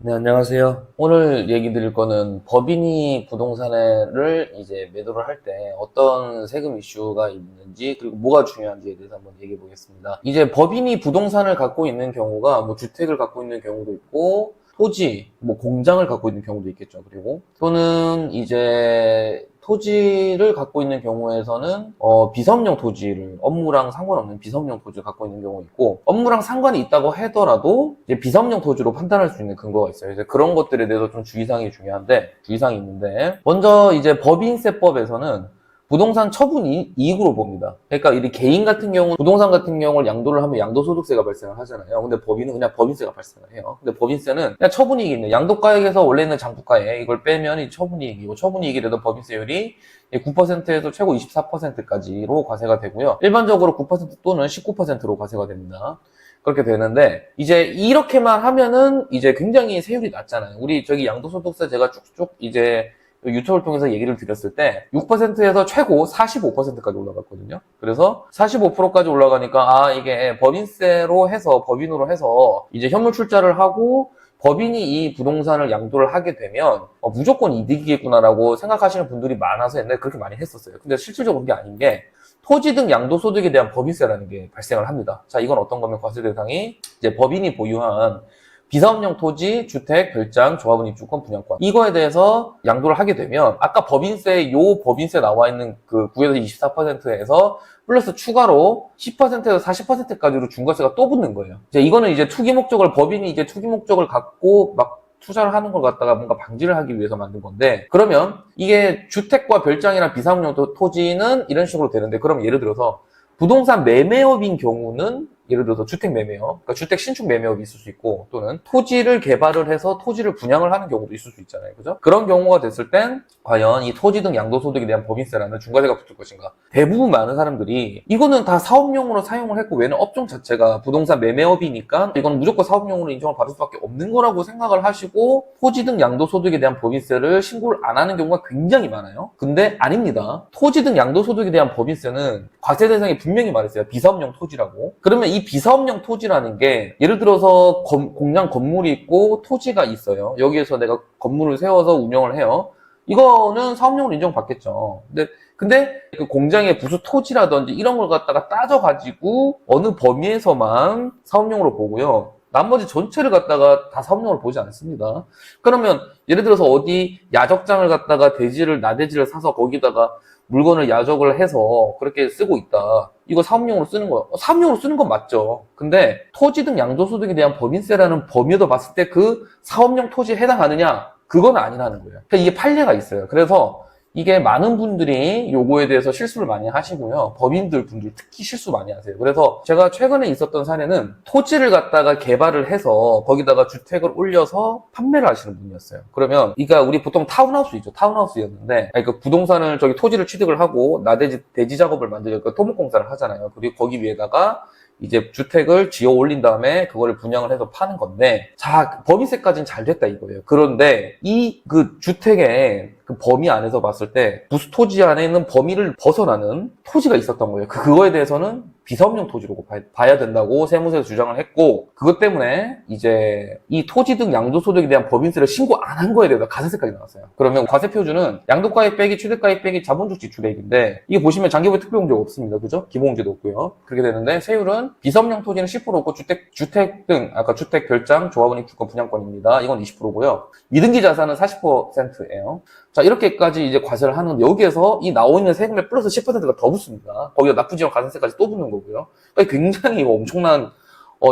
네, 안녕하세요. 오늘 얘기 드릴 거는 법인이 부동산을 이제 매도를 할 때 어떤 세금 이슈가 있는지 그리고 뭐가 중요한지에 대해서 한번 얘기해 보겠습니다. 이제 법인이 부동산을 갖고 있는 경우가 뭐 주택을 갖고 있는 경우도 있고 토지, 뭐 공장을 갖고 있는 경우도 있겠죠. 그리고 또는 이제 토지를 갖고 있는 경우에서는 비섬용 토지를 업무랑 상관없는 비섬용 토지를 갖고 있는 경우 있고 업무랑 상관이 있다고 하더라도 이제 비섬용 토지로 판단할 수 있는 근거가 있어요. 이제 그런 것들에 대해서 좀 주의사항이 중요한데 주의사항이 있는데 먼저 이제 법인세법에서는 부동산 처분 이익으로 봅니다. 그러니까 이 개인 같은 경우 부동산 같은 경우를 양도를 하면 양도소득세가 발생을 하잖아요. 근데 법인은 그냥 법인세가 발생을 해요. 근데 법인세는 그냥 처분이익이 있는 양도가액에서 원래 있는 장부가액 이걸 빼면 이 처분이익이고 처분이익이라도 법인세율이 9%에서 최고 24%까지로 과세가 되고요. 일반적으로 9% 또는 19%로 과세가 됩니다. 그렇게 되는데 이제 이렇게만 하면은 이제 굉장히 세율이 낮잖아요. 우리 저기 양도소득세 제가 쭉쭉 이제 유튜브를 통해서 얘기를 드렸을 때 6%에서 최고 45%까지 올라갔거든요. 그래서 45%까지 올라가니까 이게 법인세로 해서 법인으로 해서 이제 현물 출자를 하고 법인이 이 부동산을 양도를 하게 되면 무조건 이득이겠구나라고 생각하시는 분들이 많아서 옛날에 그렇게 많이 했었어요. 근데 실질적으로 그게 아닌 게 토지 등 양도소득에 대한 법인세라는 게 발생을 합니다. 자, 이건 어떤 거면 과세 대상이 이제 법인이 보유한 비사업용 토지, 주택, 별장, 조합원 입주권, 분양권 이거에 대해서 양도를 하게 되면 아까 법인세 나와 있는 그 9에서 24%에서 플러스 추가로 10%에서 40%까지로 중과세가 또 붙는 거예요. 이제 이거는 이제 투기 목적을 법인이 이제 투기 목적을 갖고 막 투자를 하는 걸 갖다가 뭔가 방지를 하기 위해서 만든 건데 그러면 이게 주택과 별장이나 비사업용 토지는 이런 식으로 되는데 그럼 예를 들어서 부동산 매매업인 경우는 예를 들어서 주택 매매업, 그러니까 주택 신축 매매업이 있을 수 있고 또는 토지를 개발을 해서 토지를 분양을 하는 경우도 있을 수 있잖아요. 그죠? 그런 경우가 됐을 땐 과연 이 토지 등 양도소득에 대한 법인세라는 중과세가 붙을 것인가? 대부분 많은 사람들이 이거는 다 사업용으로 사용을 했고 왜냐면 업종 자체가 부동산 매매업이니까 이건 무조건 사업용으로 인정을 받을 수밖에 없는 거라고 생각을 하시고 토지 등 양도소득에 대한 법인세를 신고를 안 하는 경우가 굉장히 많아요. 근데 아닙니다. 토지 등 양도소득에 대한 법인세는 과세 대상이 분명히 말했어요. 비사업용 토지라고. 그러면 이 비사업용 토지라는 게 예를 들어서 공장 건물이 있고 토지가 있어요. 여기에서 내가 건물을 세워서 운영을 해요. 이거는 사업용으로 인정받겠죠. 근데 그 공장의 부수 토지라든지 이런 걸 갖다가 따져가지고 어느 범위에서만 사업용으로 보고요. 나머지 전체를 갖다가 다 사업용으로 보지 않습니다. 그러면 예를 들어서 어디 야적장을 갖다가 나대지를 사서 거기다가 물건을 야적을 해서 그렇게 쓰고 있다. 이거 사업용으로 쓰는 거야. 사업용으로 쓰는 건 맞죠. 근데 토지 등 양도소득에 대한 법인세라는 범위에서 봤을 때 그 사업용 토지에 해당하느냐? 그건 아니라는 거예요. 그러니까 이게 판례가 있어요. 그래서 이게 많은 분들이 요거에 대해서 실수를 많이 하시고요. 법인들 분들 특히 실수 많이 하세요. 그래서 제가 최근에 있었던 사례는 토지를 갖다가 개발을 해서 거기다가 주택을 올려서 판매를 하시는 분이었어요. 그러면 그러니까 우리 보통 타운하우스 있죠. 타운하우스였는데 그 부동산을 저기 토지를 취득을 하고 대지 작업을 만들고 토목공사를 하잖아요. 그리고 거기 위에다가 이제 주택을 지어 올린 다음에 그거를 분양을 해서 파는 건데 자 법인세까지는 잘 됐다 이거예요. 그런데 이 그 주택의 그 범위 안에서 봤을 때 부수 토지 안에 있는 범위를 벗어나는 토지가 있었던 거예요. 그거에 대해서는 비사업용 토지로 봐야 된다고 세무서에서 주장을 했고 그것 때문에 이제 이 토지 등 양도소득에 대한 법인세를 신고 안 한 거에 대해서 과세세까지 나왔어요. 그러면 과세표준은 양도가액 빼기 취득가액 빼기 자본주식 지출액인데 이게 보시면 장기부의 특별공제가 없습니다. 그죠? 기본공제도 없고요. 그렇게 되는데 세율은 비사업용 토지는 10%고 주택 등 아까 주택, 별장, 조합원 입주권 분양권입니다. 이건 20%고요. 미등기 자산은 40%예요. 자, 이렇게까지 이제 과세를 하는데 여기에서 이 나오고 있는 세금에 플러스 10%가 더 붙습니다. 거기다 납부지역 가산세까지 또 붙는 거고요. 그러니까 굉장히 엄청난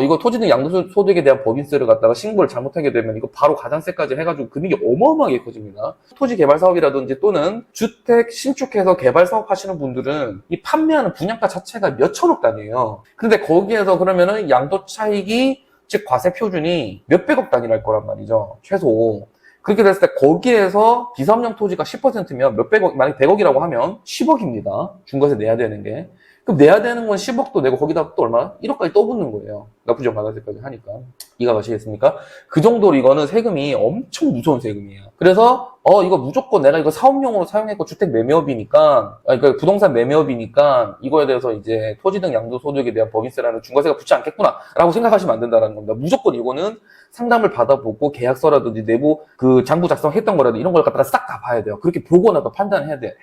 이거 토지 등 양도소득에 대한 법인세를 갖다가 신고를 잘못하게 되면 이거 바로 가산세까지 해가지고 금액이 어마어마하게 커집니다. 토지 개발 사업이라든지 또는 주택 신축해서 개발 사업 하시는 분들은 이 판매하는 분양가 자체가 몇천억 단위예요. 근데 거기에서 그러면은 양도 차익이 즉 과세 표준이 몇백억 단위랄 거란 말이죠. 최소. 그렇게 됐을 때 거기에서 비사업용 토지가 10%면 몇백억, 만약 100억이라고 하면 10억입니다. 중과세 내야 되는 게. 그럼 내야 되는 건 10억도 내고 거기다 또 얼마? 1억까지 또 붙는 거예요. 납부전 받았을 때까지 하니까. 이해가 가시겠습니까? 그 정도로 이거는 세금이 엄청 무서운 세금이에요. 그래서 이거 무조건 내가 이거 사업용으로 사용했고 주택 매매업이니까, 그러니까 부동산 매매업이니까 이거에 대해서 이제 토지 등 양도소득에 대한 법인세라는 중과세가 붙지 않겠구나 라고 생각하시면 안 된다는 겁니다. 무조건 이거는 상담을 받아보고 계약서라든지 내부 그 장부 작성했던 거라도 이런 걸 갖다가 싹 다 봐야 돼요. 그렇게 보고 나서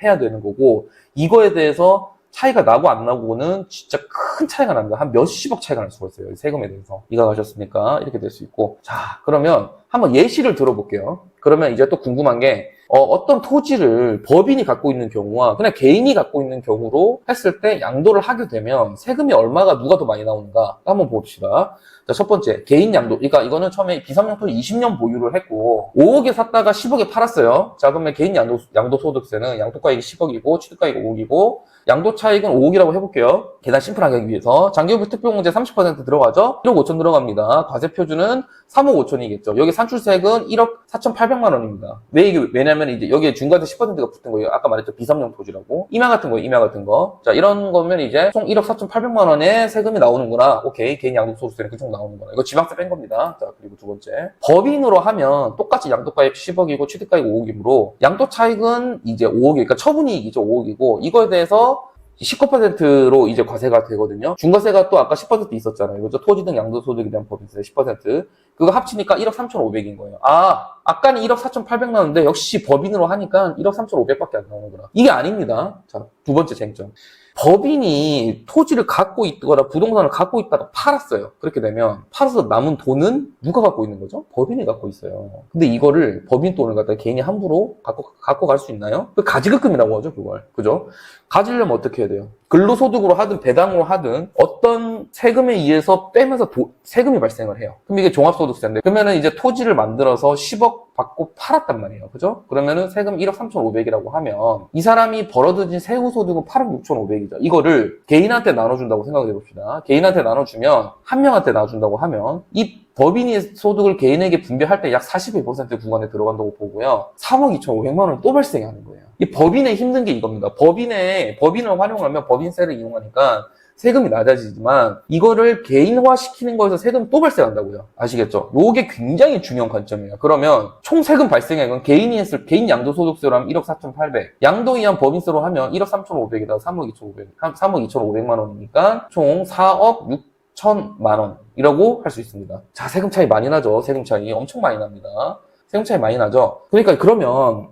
해야 되는 거고, 이거에 대해서 차이가 나고 안 나고는 진짜 큰 차이가 납니다. 한 몇십억 차이가 날 수가 있어요. 세금에 대해서. 이해가 가셨습니까? 이렇게 될 수 있고. 자, 그러면 한번 예시를 들어볼게요. 그러면 이제 또 궁금한 게 어떤 토지를 법인이 갖고 있는 경우와 그냥 개인이 갖고 있는 경우로 했을 때 양도를 하게 되면 세금이 얼마가 누가 더 많이 나오는가 한번 봅시다. 자, 첫 번째 개인 양도. 그러니까 이거는 처음에 비삼용 토지 20년 보유를 했고 5억에 샀다가 10억에 팔았어요. 자, 그러면 개인 양도소득세는 양도가액이 10억이고 취득가액이 5억이고 양도 차익은 5억이라고 해볼게요. 계산 심플하게 하기 위해서. 장기후불 특별공제 30% 들어가죠? 1억 5천 들어갑니다. 과세표준은 3억 5천이겠죠. 여기 산출세액은 1억 4,800만 원입니다. 왜냐면 이제 여기에 중과세 10%가 붙은 거예요. 아까 말했죠. 비삼용 토지라고. 임야 같은 거예요. 임야 같은 거. 자, 이런 거면 이제 총 1억 4,800만 원의 세금이 나오는구나. 오케이. 개인 양도소득세는 그쪽 나오는구나. 이거 지방세 뺀 겁니다. 자, 그리고 두 번째. 법인으로 하면 똑같이 양도가액 10억이고 취득가액 5억이므로 양도 차익은 이제 5억이, 그러니까 처분이익이죠. 5억이고 이거에 대해서 19%로 이제 과세가 되거든요. 중과세가 또 아까 10% 있었잖아요. 그죠? 토지 등 양도소득에 대한 법인세 10%. 그거 합치니까 1억 3,500인 거예요. 아까는 1억 4,800 나왔는데 역시 법인으로 하니까 1억 3,500밖에 안 나오는구나. 이게 아닙니다. 자, 두 번째 쟁점. 법인이 토지를 갖고 있거나 부동산을 갖고 있다가 팔았어요. 그렇게 되면 팔아서 남은 돈은 누가 갖고 있는 거죠? 법인이 갖고 있어요. 근데 이거를 법인 돈을 갖다가 개인이 함부로 갖고 갈 수 있나요? 그 가지급금이라고 하죠, 그걸. 그죠? 가지려면 어떻게 해야 돼요? 근로소득으로 하든 배당으로 하든 어떤 세금에 의해서 빼면서 세금이 발생을 해요. 그럼 이게 종합소득세인데 그러면은 이제 토지를 만들어서 10억 받고 팔았단 말이에요. 그죠? 그러면은 세금 1억 3,500이라고 하면 이 사람이 벌어들인 세후소득은 8억 6,500이죠. 이거를 개인한테 나눠준다고 생각해 봅시다. 개인한테 나눠주면 한 명한테 나눠준다고 하면 이 법인의 소득을 개인에게 분배할 때 약 41% 구간에 들어간다고 보고요. 3억 2,500만 원을 또 발생하는 거예요. 이 법인의 힘든 게 이겁니다. 법인을 활용하면 법인세를 이용하니까 세금이 낮아지지만 이거를 개인화 시키는 거에서 세금 또 발생한다고요. 아시겠죠? 요게 굉장히 중요한 관점이에요. 그러면 총 세금 발생액은 개인 양도소득세로 하면 1억 4,800, 양도 이한 법인세로 하면 1억 3,500에다가 3억 2,500만 원이니까 총 4억 6천만 원이라고 할 수 있습니다. 자, 세금 차이 많이 나죠? 세금 차이 엄청 많이 납니다. 세금 차이 많이 나죠? 그러니까 그러면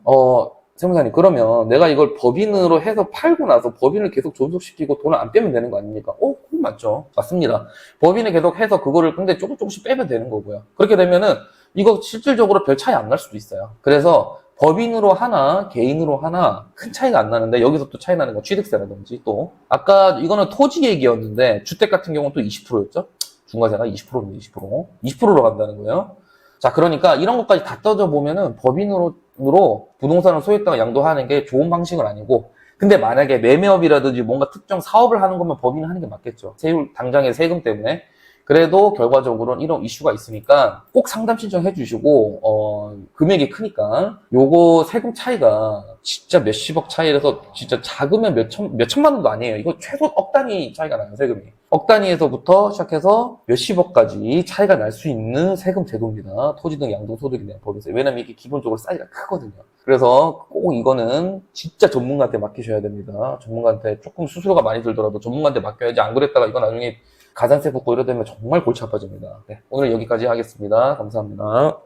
세무사님, 그러면 내가 이걸 법인으로 해서 팔고 나서 법인을 계속 존속시키고 돈을 안 빼면 되는 거 아닙니까? 그건 맞죠. 맞습니다. 법인을 계속 해서 그거를 근데 조금씩 빼면 되는 거고요. 그렇게 되면은 이거 실질적으로 별 차이 안 날 수도 있어요. 그래서 법인으로 하나, 개인으로 하나 큰 차이가 안 나는데 여기서 또 차이 나는 건 취득세라든지 또 아까 이거는 토지 얘기였는데 주택 같은 경우는 또 20%였죠? 중과세가 20%입니다. 20%로 간다는 거예요. 자, 그러니까 이런 것까지 다 따져보면은 법인으로 부동산을 소유했다가 양도하는 게 좋은 방식은 아니고, 근데 만약에 매매업이라든지 뭔가 특정 사업을 하는 거면 법인을 하는 게 맞겠죠. 당장의 세금 때문에. 그래도 결과적으로는 이런 이슈가 있으니까 꼭 상담 신청해 주시고 금액이 크니까 요거 세금 차이가 진짜 몇십억 차이라서 진짜 작으면 몇천만 원도 아니에요. 이거 최소 억 단위 차이가 나요, 세금이. 억 단위에서부터 시작해서 몇십억까지 차이가 날 수 있는 세금 제도입니다. 토지 등 양도소득에 대한 법인세. 왜냐면 이게 기본적으로 사이즈가 크거든요. 그래서 꼭 이거는 진짜 전문가한테 맡기셔야 됩니다. 전문가한테 조금 수수료가 많이 들더라도 전문가한테 맡겨야지. 안 그랬다가 이거 나중에 가산세 붙고 이러되면 정말 골치 아파집니다. 네, 오늘 여기까지 하겠습니다. 감사합니다.